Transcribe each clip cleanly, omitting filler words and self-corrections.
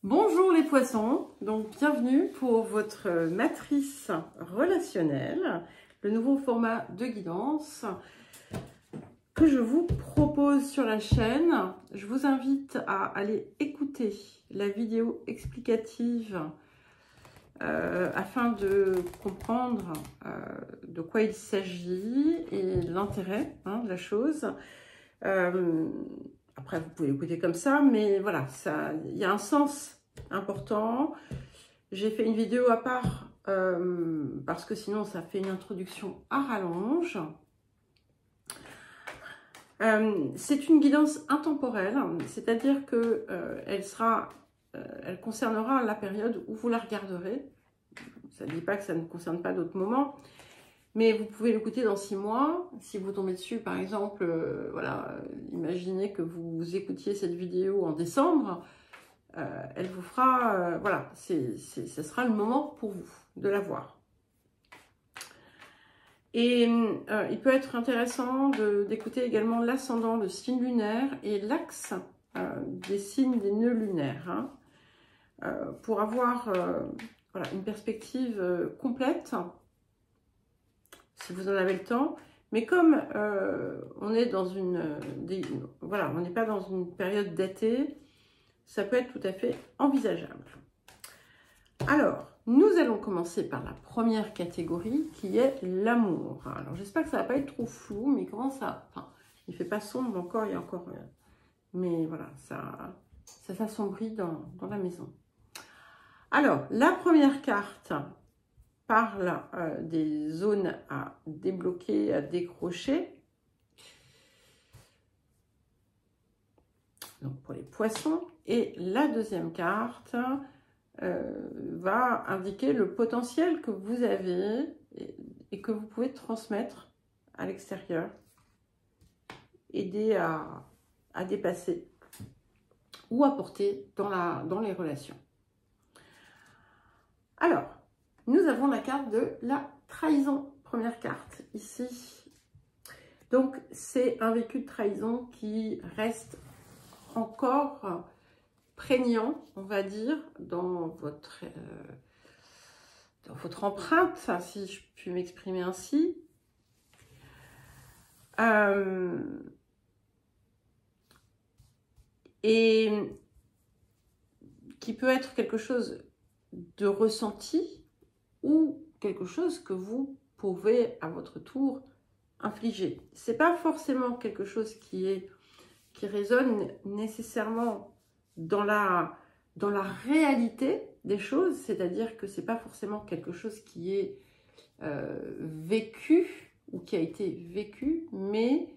Bonjour les poissons, donc bienvenue pour votre matrice relationnelle, le nouveau format de guidance que je vous propose sur la chaîne. Je vous invite à aller écouter la vidéo explicative afin de comprendre de quoi il s'agit et l'intérêt de la chose. Après, vous pouvez l'écouter comme ça, mais voilà, il y a un sens important. J'ai fait une vidéo à part parce que sinon, ça fait une introduction à rallonge. C'est une guidance intemporelle, c'est-à-dire que elle concernera la période où vous la regarderez. Ça ne dit pas que ça ne concerne pas d'autres moments. Mais vous pouvez l'écouter dans 6 mois. Si vous tombez dessus, par exemple, voilà, imaginez que vous écoutiez cette vidéo en décembre, elle vous fera, voilà, ce sera le moment pour vous de la voir. Et il peut être intéressant d'écouter également l'ascendant, le signe lunaire et l'axe des signes des nœuds lunaires, pour avoir voilà, une perspective complète. Si vous en avez le temps, mais comme on est dans voilà, on n'est pas dans une période d'été, ça peut être tout à fait envisageable. Alors, nous allons commencer par la première catégorie qui est l'amour. Alors, j'espère que ça ne va pas être trop flou, mais comment ça... Enfin, il ne fait pas sombre encore, il y a encore... mais voilà, ça s'assombrit dans la maison. Alors, la première carte parle des zones à débloquer, à décrocher. Donc pour les poissons. Et la deuxième carte va indiquer le potentiel que vous avez et que vous pouvez transmettre à l'extérieur. Aider à dépasser ou apporter dans les relations. Alors, nous avons la carte de la trahison, première carte ici. Donc, c'est un vécu de trahison qui reste encore prégnant, on va dire, dans votre empreinte, si je puis m'exprimer ainsi. Et qui peut être quelque chose de ressenti, ou quelque chose que vous pouvez à votre tour infliger. C'est pas forcément quelque chose qui résonne nécessairement dans la réalité des choses, c'est-à-dire que c'est pas forcément quelque chose qui est vécu ou qui a été vécu, mais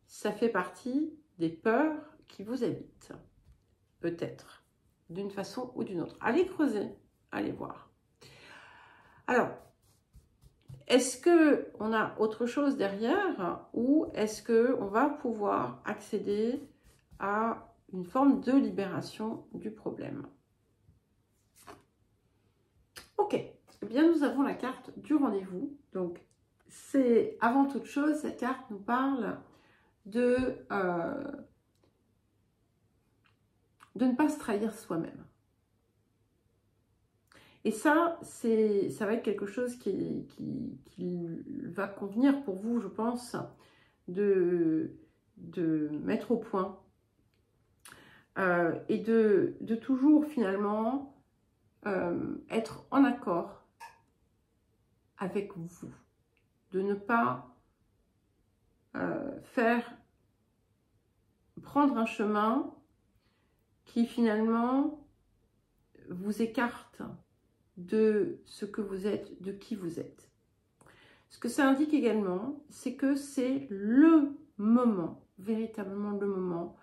ça fait partie des peurs qui vous habitent, peut-être, d'une façon ou d'une autre. Allez creuser, allez voir. Alors, est-ce qu'on a autre chose derrière ou est-ce qu'on va pouvoir accéder à une forme de libération du problème? Ok, eh bien nous avons la carte du rendez-vous. Donc, c'est avant toute chose, cette carte nous parle de ne pas se trahir soi-même. Et ça va être quelque chose qui va convenir pour vous, je pense, de mettre au point et de toujours finalement être en accord avec vous, de ne pas prendre un chemin qui finalement vous écarte de ce que vous êtes, de qui vous êtes. Ce que ça indique également, c'est que c'est le moment, véritablement le moment,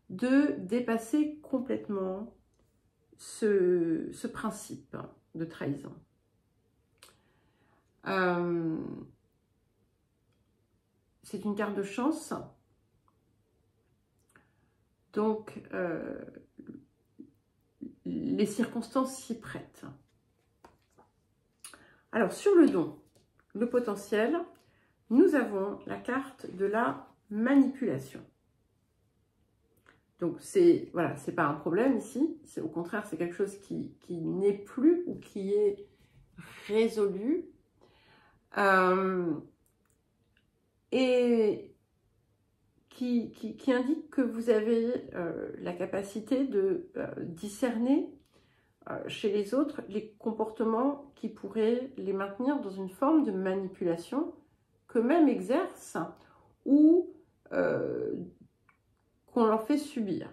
de dépasser complètement ce principe de trahison. C'est une carte de chance. Donc, les circonstances s'y prêtent. Alors, sur le don, le potentiel, nous avons la carte de la manipulation. Donc, c'est voilà, c'est pas un problème ici. Au contraire, c'est quelque chose qui n'est plus ou qui est résolu. Et qui indique que vous avez la capacité de discerner chez les autres les comportements qui pourraient les maintenir dans une forme de manipulation qu'eux-mêmes exercent ou qu'on leur fait subir.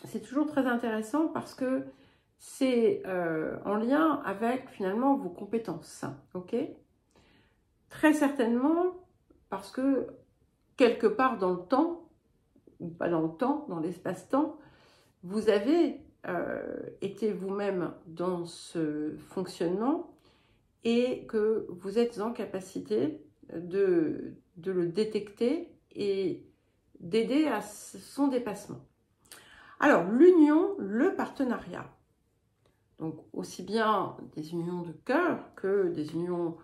C'est toujours très intéressant parce que c'est en lien avec finalement vos compétences, ok? Très certainement parce que quelque part dans le temps, ou pas dans le temps, dans l'espace-temps, vous avez été vous-même dans ce fonctionnement et que vous êtes en capacité de le détecter et d'aider à son dépassement. Alors, l'union, le partenariat. Donc, aussi bien des unions de cœur que des unions,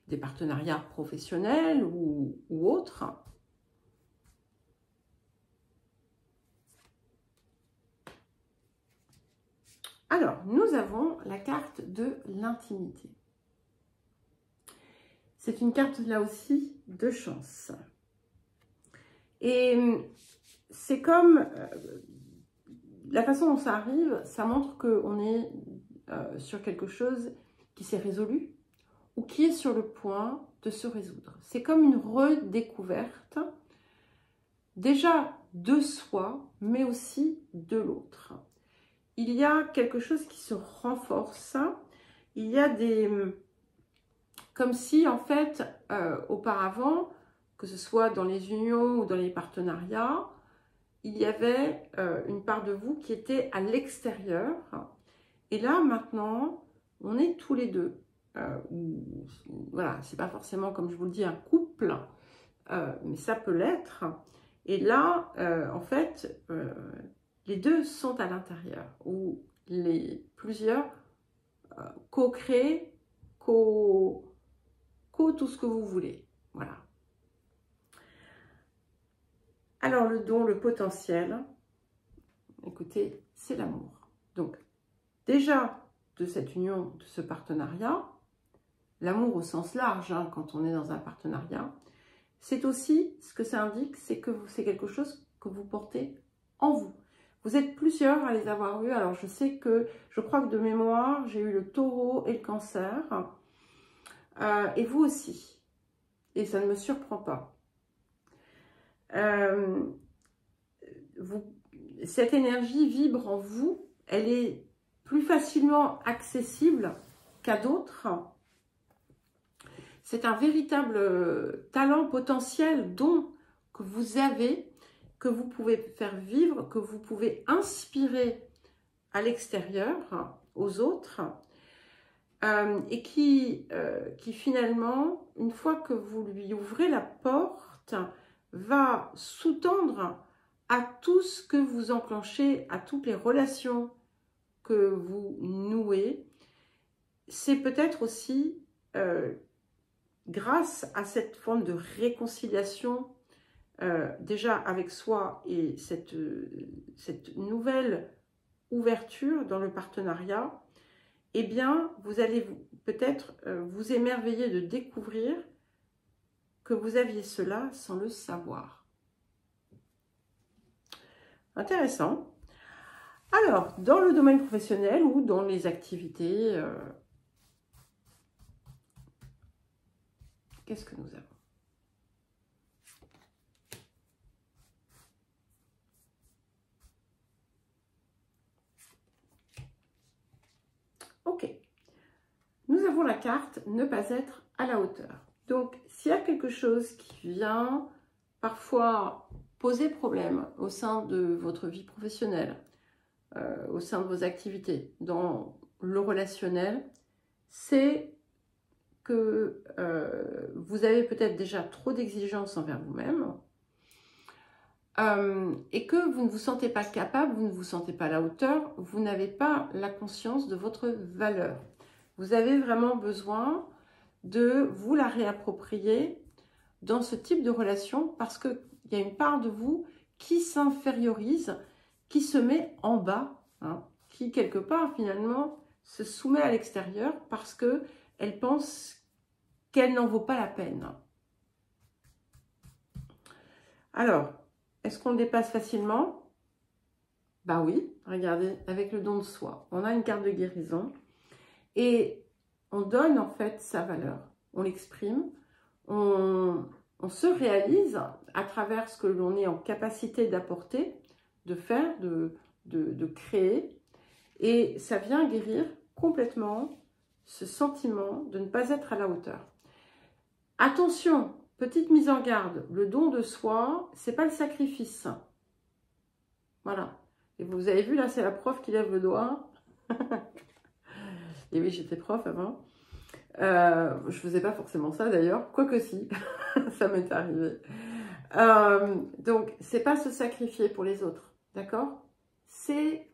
des partenariats professionnels ou autres. Alors, nous avons la carte de l'intimité. C'est une carte, là aussi, de chance. Et c'est comme la façon dont ça arrive, ça montre qu'on est sur quelque chose qui s'est résolu ou qui est sur le point de se résoudre. C'est comme une redécouverte, déjà de soi, mais aussi de l'autre. Il y a quelque chose qui se renforce. Il y a des... Comme si, en fait, auparavant, que ce soit dans les unions ou dans les partenariats, il y avait une part de vous qui était à l'extérieur. Et là, maintenant, on est tous les deux. Voilà, c'est pas forcément, comme je vous le dis, un couple, mais ça peut l'être. Et là, en fait, les deux sont à l'intérieur, ou plusieurs co-créent, tout ce que vous voulez. Voilà. Alors, le don, le potentiel, écoutez, c'est l'amour. Donc, déjà, de cette union, de ce partenariat, l'amour au sens large, hein, quand on est dans un partenariat, c'est aussi, ce que ça indique, c'est que c'est quelque chose que vous portez en vous. Vous êtes plusieurs à les avoir eus. Alors, je crois que de mémoire, j'ai eu le taureau et le cancer. Et vous aussi. Et ça ne me surprend pas. Cette énergie vibre en vous. Elle est plus facilement accessible qu'à d'autres. C'est un véritable talent potentiel, don que vous avez, que vous pouvez faire vivre, que vous pouvez inspirer à l'extérieur, aux autres, et qui finalement, une fois que vous lui ouvrez la porte, va sous-tendre à tout ce que vous enclenchez, à toutes les relations que vous nouez. C'est peut-être aussi grâce à cette forme de réconciliation déjà avec soi et cette nouvelle ouverture dans le partenariat, eh bien, vous allez peut-être vous émerveiller de découvrir que vous aviez cela sans le savoir. Intéressant. Alors, dans le domaine professionnel ou dans les activités, qu'est-ce que nous avons ? Ok. Nous avons la carte « Ne pas être à la hauteur ». Donc, s'il y a quelque chose qui vient parfois poser problème au sein de votre vie professionnelle, au sein de vos activités, dans le relationnel, c'est que vous avez peut-être déjà trop d'exigences envers vous-même et que vous ne vous sentez pas capable, vous ne vous sentez pas à la hauteur, vous n'avez pas la conscience de votre valeur. Vous avez vraiment besoin de vous la réapproprier dans ce type de relation parce qu'il y a une part de vous qui s'infériorise, qui se met en bas, hein, qui quelque part finalement se soumet à l'extérieur parce qu'elle pense qu'elle n'en vaut pas la peine. Alors, est-ce qu'on le dépasse facilement? Bah oui, regardez, avec le don de soi, on a une carte de guérison et on donne en fait sa valeur, on l'exprime, on se réalise à travers ce que l'on est en capacité d'apporter, de faire, de créer, et ça vient guérir complètement ce sentiment de ne pas être à la hauteur. Attention, petite mise en garde, le don de soi, c'est pas le sacrifice. Voilà. Et vous avez vu là, c'est la prof qui lève le doigt. Et oui, j'étais prof avant. Je faisais pas forcément ça d'ailleurs, quoique si, ça m'est arrivé. Donc, c'est pas se sacrifier pour les autres, d'accord? C'est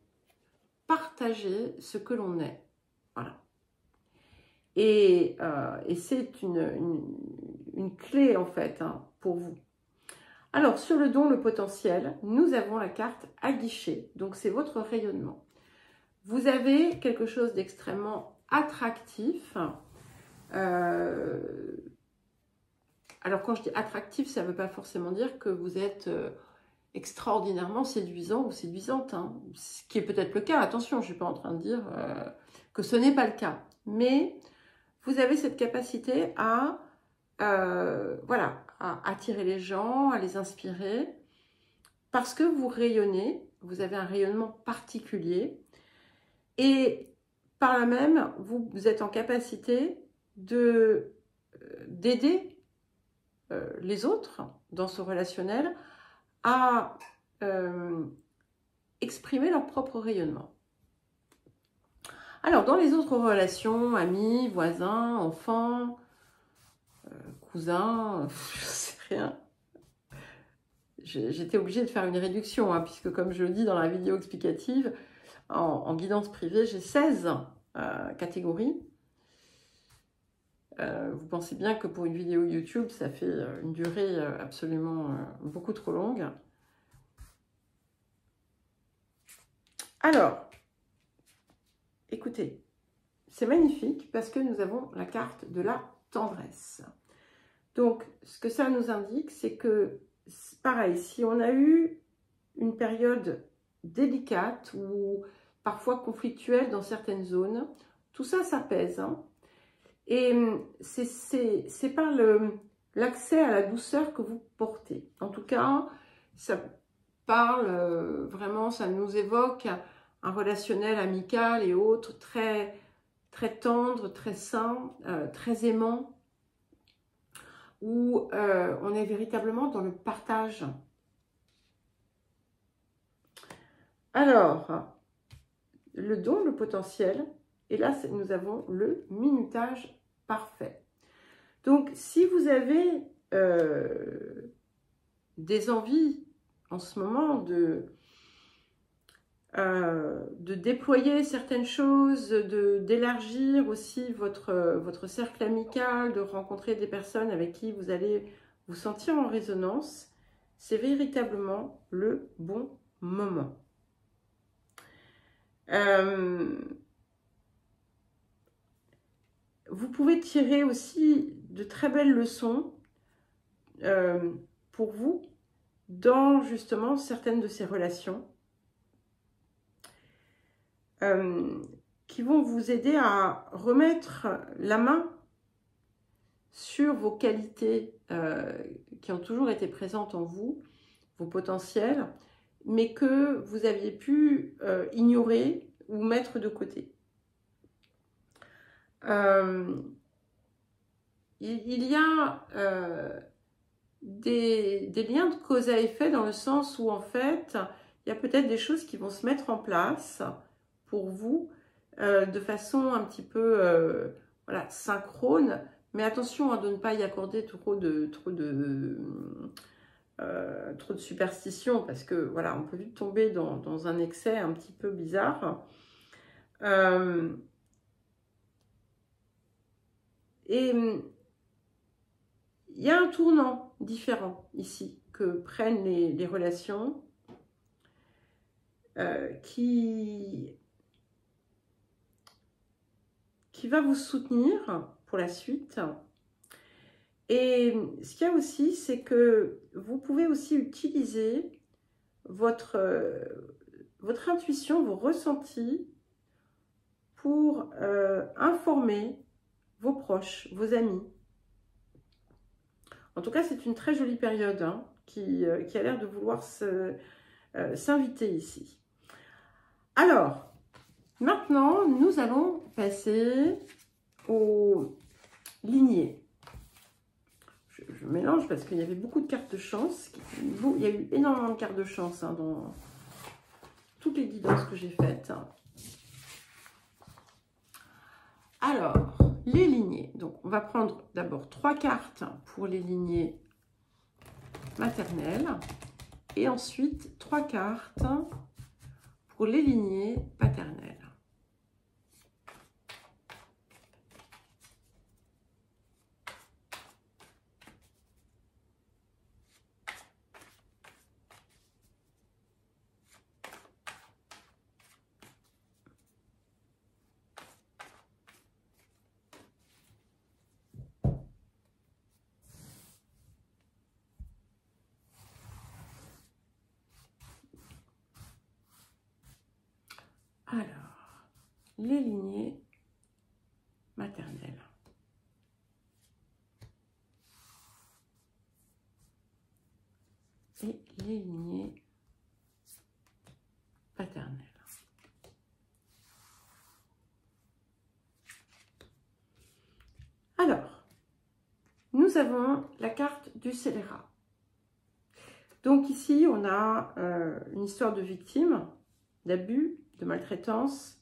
partager ce que l'on est. Voilà. Et c'est une clé en fait hein, pour vous. Alors, sur le don, le potentiel, nous avons la carte à guichet. Donc, c'est votre rayonnement. Vous avez quelque chose d'extrêmement attractif. Alors, quand je dis attractif, ça ne veut pas forcément dire que vous êtes extraordinairement séduisant ou séduisante. Hein. Ce qui est peut-être le cas. Attention, je ne suis pas en train de dire que ce n'est pas le cas. Mais vous avez cette capacité à, voilà, à attirer les gens, à les inspirer. Parce que vous rayonnez, vous avez un rayonnement particulier. Et par là même, vous êtes en capacité d'aider les autres dans ce relationnel à exprimer leur propre rayonnement. Alors, dans les autres relations, amis, voisins, enfants, cousins, je sais rien, j'étais obligée de faire une réduction, hein, puisque comme je le dis dans la vidéo explicative, en guidance privée, j'ai 16 catégories. Vous pensez bien que pour une vidéo YouTube, ça fait une durée absolument beaucoup trop longue. Alors, écoutez, c'est magnifique parce que nous avons la carte de la tendresse. Donc, ce que ça nous indique, c'est que, pareil, si on a eu une période délicate ou parfois conflictuelle dans certaines zones, tout ça, ça pèse. Hein. Et c'est par l'accès à la douceur que vous portez. En tout cas, ça parle vraiment, ça nous évoque un relationnel amical et autres, très, très tendre, très sain, très aimant, où on est véritablement dans le partage. Alors, le don, le potentiel, et là, nous avons le minutage parfait. Donc, si vous avez des envies en ce moment de déployer certaines choses, d'élargir aussi votre cercle amical, de rencontrer des personnes avec qui vous allez vous sentir en résonance, c'est véritablement le bon moment. Vous pouvez tirer aussi de très belles leçons pour vous dans justement certaines de ces relations qui vont vous aider à remettre la main sur vos qualités qui ont toujours été présentes en vous, vos potentiels, mais que vous aviez pu ignorer ou mettre de côté. Il y a des liens de cause à effet dans le sens où en fait, il y a peut-être des choses qui vont se mettre en place pour vous de façon un petit peu voilà, synchrone, mais attention de ne pas y accorder trop de superstition parce que voilà, on peut vite tomber dans un excès un petit peu bizarre. Et il y a un tournant différent ici que prennent les relations, qui va vous soutenir pour la suite. Et ce qu'il y a aussi, c'est que vous pouvez aussi utiliser votre intuition, vos ressentis pour informer vos proches, vos amis. En tout cas, c'est une très jolie période hein, qui a l'air de vouloir s'inviter ici. Alors, maintenant, nous allons passer aux lignées. Je mélange parce qu'il y avait beaucoup de cartes de chance. Il y a eu énormément de cartes de chance hein, dans toutes les guidances que j'ai faites. Alors, les lignées. Donc, on va prendre d'abord 3 cartes pour les lignées maternelles et ensuite 3 cartes pour les lignées paternelles. Alors, les lignées maternelles. Et les lignées paternelles. Alors, nous avons la carte du scélérat. Donc ici, on a une histoire de victime, d'abus, de maltraitance,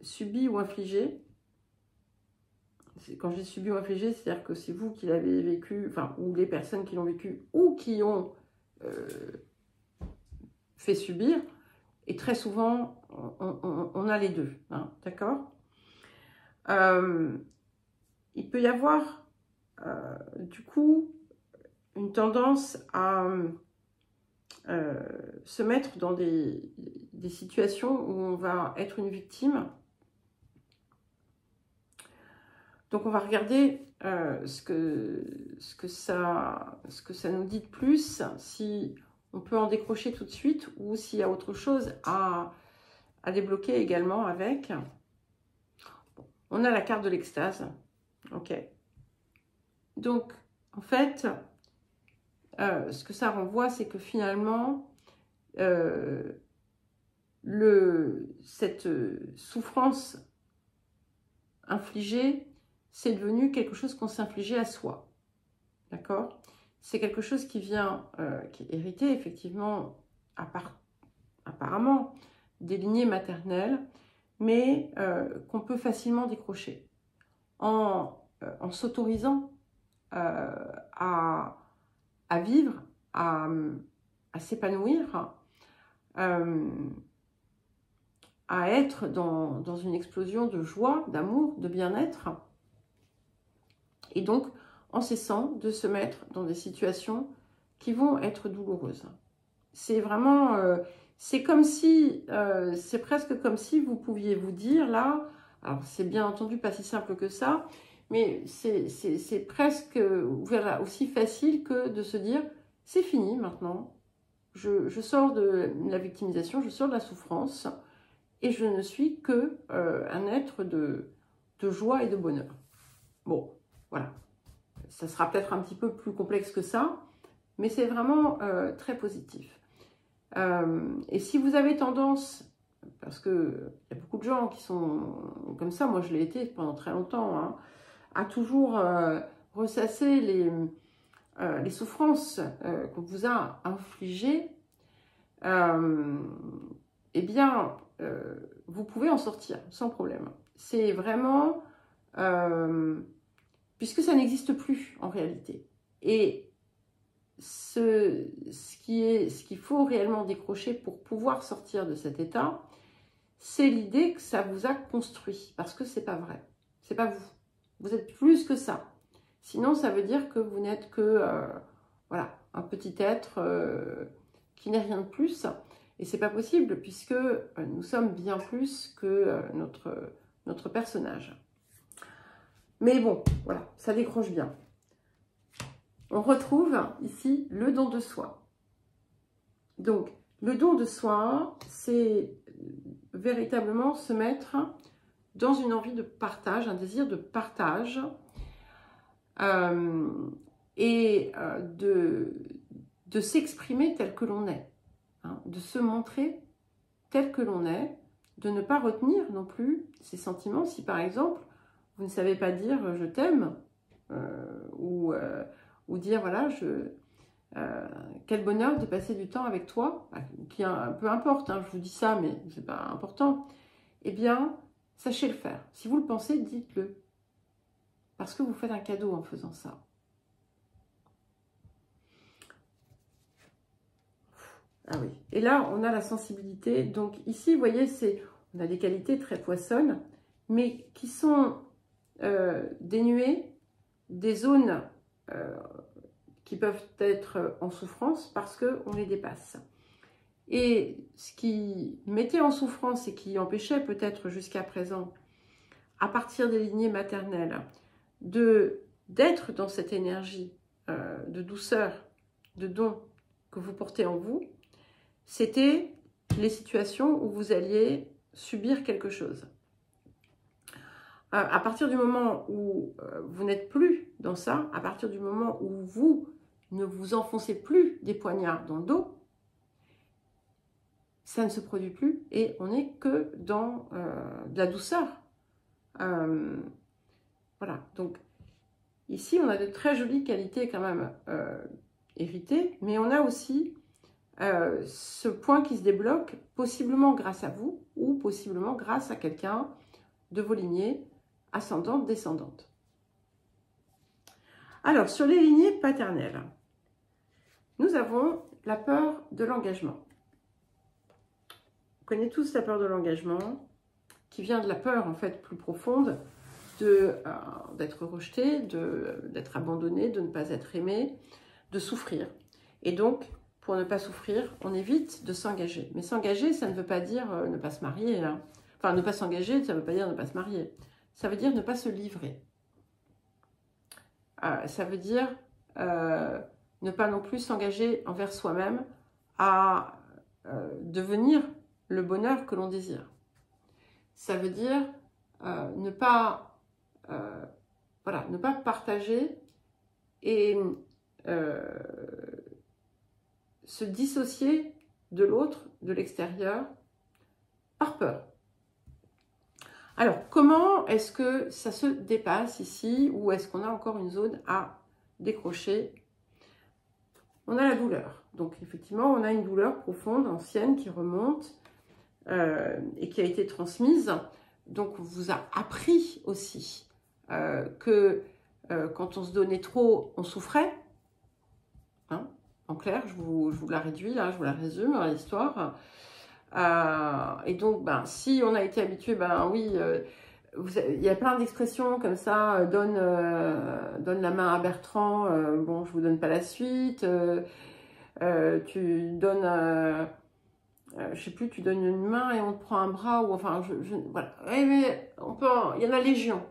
subie ou infligée. Quand je dis subi ou infligé, c'est-à-dire que c'est vous qui l'avez vécu, enfin, ou les personnes qui l'ont vécu, ou qui ont fait subir. Et très souvent, on a les deux, hein, d'accord? Il peut y avoir, du coup, une tendance à se mettre dans des situations où on va être une victime. Donc, on va regarder ce que ça nous dit de plus, si on peut en décrocher tout de suite ou s'il y a autre chose à débloquer également avec. Bon, on a la carte de l'extase. Ok. Donc, en fait, ce que ça renvoie, c'est que finalement, cette souffrance infligée, c'est devenu quelque chose qu'on s'infligeait à soi. D'accord? C'est quelque chose qui vient, qui est hérité effectivement, apparemment, des lignées maternelles, mais qu'on peut facilement décrocher en s'autorisant à vivre, à s'épanouir, à être dans une explosion de joie, d'amour, de bien-être. Et donc, en cessant de se mettre dans des situations qui vont être douloureuses. C'est vraiment, c'est comme si, c'est presque comme si vous pouviez vous dire là, alors c'est bien entendu pas si simple que ça, mais c'est presque voilà, aussi facile que de se dire, c'est fini maintenant, je sors de la victimisation, je sors de la souffrance, et je ne suis que un être de joie et de bonheur. Bon, voilà. Ça sera peut-être un petit peu plus complexe que ça, mais c'est vraiment très positif. Et si vous avez tendance, parce qu'il y a beaucoup de gens qui sont comme ça, moi je l'ai été pendant très longtemps, hein, à toujours ressasser les souffrances qu'on vous a infligées, eh bien, vous pouvez en sortir sans problème. C'est vraiment... puisque ça n'existe plus en réalité. Et ce qu'il faut réellement décrocher pour pouvoir sortir de cet état, c'est l'idée que ça vous a construit, parce que c'est pas vrai, c'est pas vous. Vous êtes plus que ça. Sinon, ça veut dire que vous n'êtes que, voilà, un petit être qui n'est rien de plus. Et c'est pas possible puisque nous sommes bien plus que notre personnage. Mais bon, voilà, ça décroche bien. On retrouve ici le don de soi. Donc, le don de soi, c'est véritablement se mettre dans une envie de partage, un désir de partage et de s'exprimer tel que l'on est, hein, de se montrer tel que l'on est, de ne pas retenir non plus ses sentiments. Si par exemple, vous ne savez pas dire « je t'aime » ou dire « voilà, quel bonheur de passer du temps avec toi », peu importe, hein, je vous dis ça, mais c'est pas important, eh bien, sachez le faire. Si vous le pensez, dites-le. Parce que vous faites un cadeau en faisant ça. Ah oui. Et là, on a la sensibilité. Donc ici, vous voyez, on a des qualités très poissonnes, mais qui sont dénuées des zones qui peuvent être en souffrance parce qu'on les dépasse. Et ce qui mettait en souffrance et qui empêchait peut-être jusqu'à présent, à partir des lignées maternelles, d'être dans cette énergie de douceur, de don que vous portez en vous, c'était les situations où vous alliez subir quelque chose. À partir du moment où vous n'êtes plus dans ça, à partir du moment où vous ne vous enfoncez plus des poignards dans le dos, ça ne se produit plus et on n'est que dans de la douceur. Voilà, donc ici on a de très jolies qualités quand même héritées, mais on a aussi ce point qui se débloque, possiblement grâce à vous ou possiblement grâce à quelqu'un de vos lignées ascendantes, descendantes. Alors, sur les lignées paternelles, nous avons la peur de l'engagement. On connaît tous la peur de l'engagement, qui vient de la peur en fait plus profonde d'être rejeté, d'être abandonné, de ne pas être aimé, de souffrir. Et donc, pour ne pas souffrir, on évite de s'engager. Mais s'engager, ça ne veut pas dire ne pas se marier. Là. Enfin, ne pas s'engager, ça ne veut pas dire ne pas se marier. Ça veut dire ne pas se livrer. Ça veut dire ne pas non plus s'engager envers soi-même à devenir le bonheur que l'on désire. Ça veut dire ne pas partager et se dissocier de l'autre, de l'extérieur, par peur. Alors, comment est-ce que ça se dépasse ici ou est-ce qu'on a encore une zone à décrocher? On a la douleur. Donc, effectivement, on a une douleur profonde, ancienne, qui remonte et qui a été transmise. Donc, on vous a appris aussi que quand on se donnait trop, on souffrait. Hein, en clair, je vous la réduis, là, je vous la résume, l'histoire. Et donc, si on a été habitué, oui, il y a plein d'expressions comme ça, donne la main à Bertrand, bon, je vous donne pas la suite, tu donnes, je sais plus, tu donnes une main et on te prend un bras, ou enfin, voilà. Mais il y en a légion.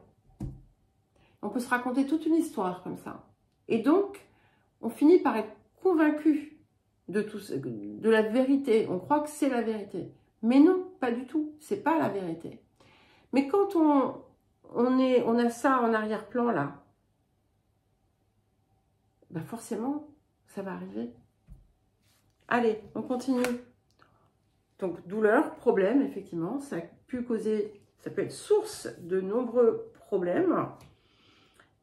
On peut se raconter toute une histoire comme ça. Et donc, on finit par être convaincu de la vérité. On croit que c'est la vérité. Mais non, pas du tout. C'est pas la vérité. Mais quand on a ça en arrière-plan, là, forcément, ça va arriver. Allez, on continue. Donc, douleur, problème, effectivement, ça peut être source de nombreux problèmes.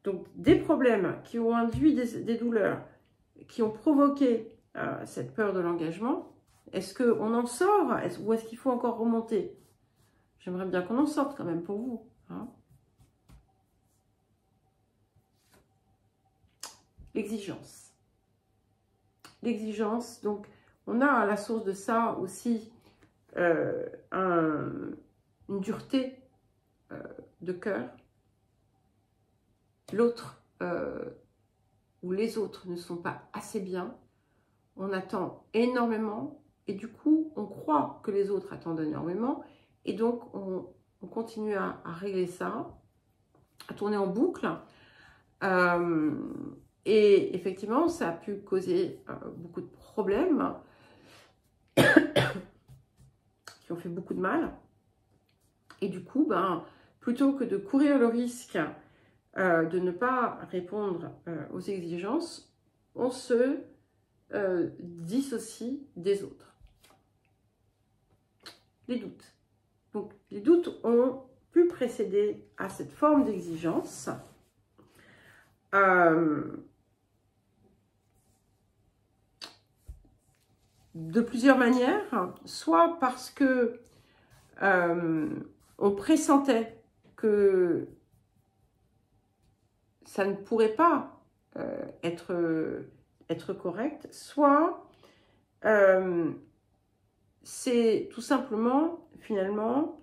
Donc, des problèmes qui ont induit des douleurs, qui ont provoqué cette peur de l'engagement. Est-ce qu'on en sort ou est-ce qu'il faut encore remonter? J'aimerais bien qu'on en sorte quand même pour vous. Hein. L'exigence. L'exigence, donc on a à la source de ça aussi une dureté de cœur. L'autre ou les autres ne sont pas assez bien. on attend énormément et du coup, on croit que les autres attendent énormément et donc on continue à régler ça, à tourner en boucle. Et effectivement, ça a pu causer beaucoup de problèmes qui ont fait beaucoup de mal. Et du coup, ben, plutôt que de courir le risque de ne pas répondre aux exigences, on se dissocie des autres. Les doutes. Donc, les doutes ont pu précéder à cette forme d'exigence. De plusieurs manières, soit parce que on pressentait que ça ne pourrait pas être correct, soit c'est tout simplement, finalement,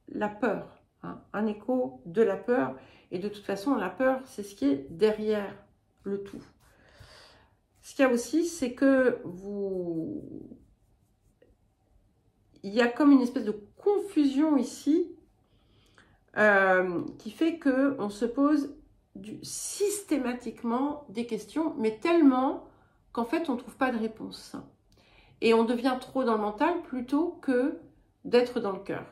la peur, hein, un écho de la peur. Et de toute façon, la peur, c'est ce qui est derrière le tout. Ce qu'il y a aussi, c'est que il y a comme une espèce de confusion ici qui fait qu'on se pose systématiquement des questions, mais tellement qu'en fait, on ne trouve pas de réponse. Et on devient trop dans le mental plutôt que d'être dans le cœur.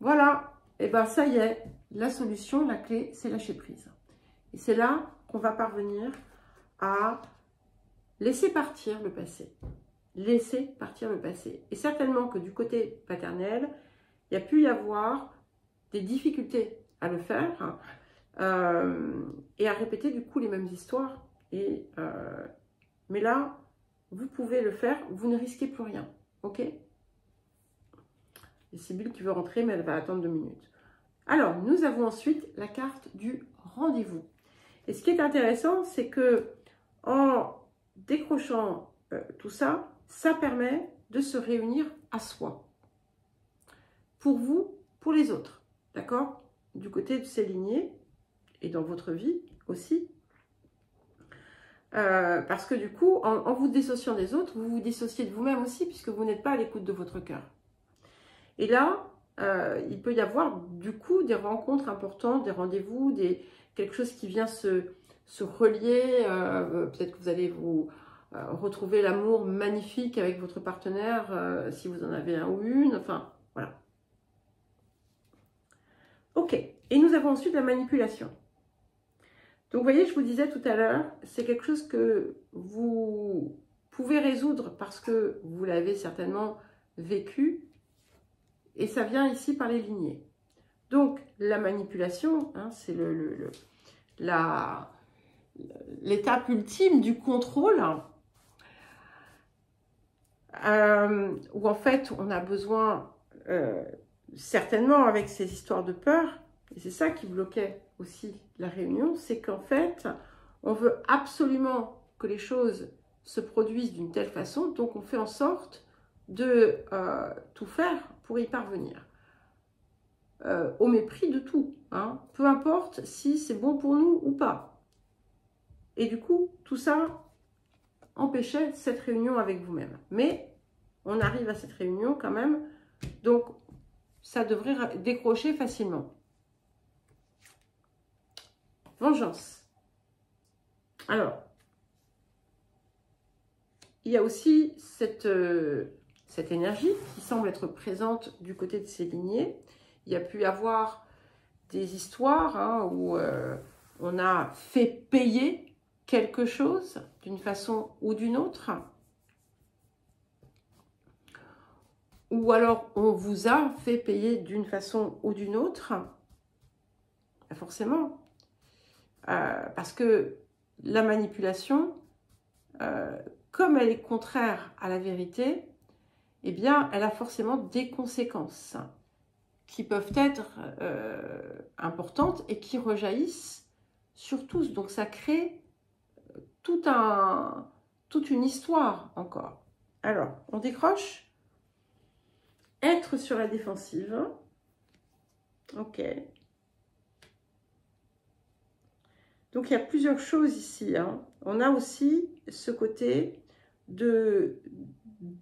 Voilà, et bien ça y est, la solution, la clé, c'est lâcher prise. Et c'est là qu'on va parvenir à laisser partir le passé. Laisser partir le passé. Et certainement que du côté paternel, il y a pu y avoir des difficultés à le faire et à répéter du coup les mêmes histoires. Mais là, vous pouvez le faire, vous ne risquez plus rien. Ok? Et Sybille qui veut rentrer, mais elle va attendre 2 minutes. Alors, nous avons ensuite la carte du rendez-vous. Et ce qui est intéressant, c'est que en décrochant tout ça, ça permet de se réunir à soi. Pour vous, pour les autres. D'accord? Du côté de ces lignées et dans votre vie aussi. Parce que du coup, en vous dissociant des autres, vous vous dissociez de vous-même aussi, puisque vous n'êtes pas à l'écoute de votre cœur. Et là, il peut y avoir du coup des rencontres importantes, des rendez-vous, quelque chose qui vient se relier. Peut-être que vous allez vous retrouver l'amour magnifique avec votre partenaire, si vous en avez un ou une. Enfin, voilà. Ok. Et nous avons ensuite la manipulation. Donc, vous voyez, je vous disais tout à l'heure, c'est quelque chose que vous pouvez résoudre parce que vous l'avez certainement vécu. Et ça vient ici par les lignées. Donc, la manipulation, hein, c'est l'étape ultime du contrôle, où en fait, on a besoin, certainement avec ces histoires de peur, et c'est ça qui bloquait aussi la réunion, c'est qu'en fait, on veut absolument que les choses se produisent d'une telle façon, donc on fait en sorte de tout faire pour y parvenir. Au mépris de tout, hein. Peu importe si c'est bon pour nous ou pas. Et du coup, tout ça empêchait cette réunion avec vous-même. Mais on arrive à cette réunion quand même, donc ça devrait décrocher facilement. Vengeance. Alors, il y a aussi cette énergie qui semble être présente du côté de ces lignées. Il y a pu y avoir des histoires hein, où on a fait payer quelque chose d'une façon ou d'une autre. Ou alors on vous a fait payer d'une façon ou d'une autre. Forcément. Parce que la manipulation, comme elle est contraire à la vérité, eh bien, elle a forcément des conséquences qui peuvent être importantes et qui rejaillissent sur tous. Donc, ça crée toute une histoire encore. Alors, on décroche. Être sur la défensive. Ok. Donc, il y a plusieurs choses ici. Hein. On a aussi ce côté de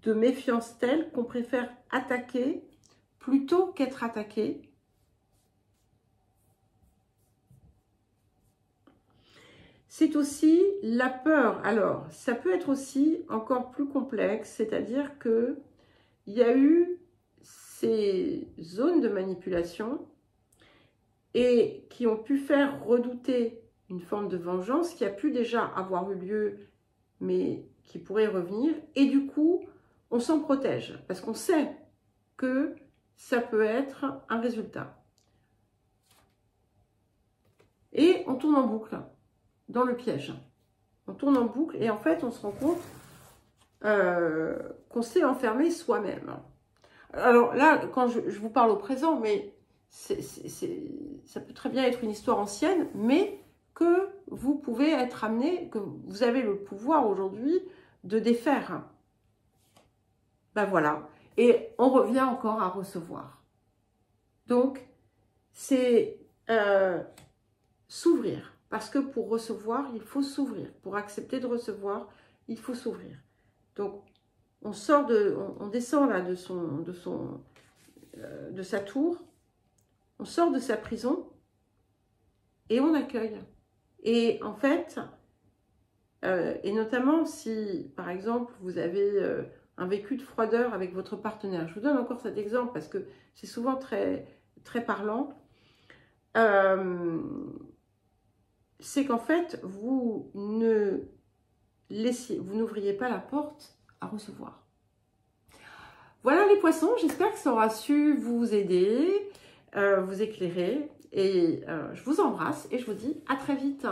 méfiance telle qu'on préfère attaquer plutôt qu'être attaqué. C'est aussi la peur. Alors, ça peut être aussi encore plus complexe, c'est-à-dire que il y a eu ces zones de manipulation et qui ont pu faire redouter une forme de vengeance qui a pu déjà avoir eu lieu, mais qui pourrait revenir. Et du coup, on s'en protège parce qu'on sait que ça peut être un résultat. Et on tourne en boucle dans le piège. On tourne en boucle et en fait, on se rend compte qu'on s'est enfermé soi-même. Alors là, quand je vous parle au présent, mais ça peut très bien être une histoire ancienne, mais que vous pouvez être amené, que vous avez le pouvoir aujourd'hui de défaire. Ben voilà. Et on revient encore à recevoir. Donc, c'est s'ouvrir. Parce que pour recevoir, il faut s'ouvrir. Pour accepter de recevoir, il faut s'ouvrir. Donc, on descend là de sa tour, on sort de sa prison et on accueille. Et en fait, et notamment si, par exemple, vous avez un vécu de froideur avec votre partenaire. Je vous donne encore cet exemple parce que c'est souvent très, très parlant. C'est qu'en fait, vous n'ouvriez pas la porte à recevoir. Voilà les poissons, j'espère que ça aura su vous aider, vous éclairer. Et je vous embrasse et je vous dis à très vite.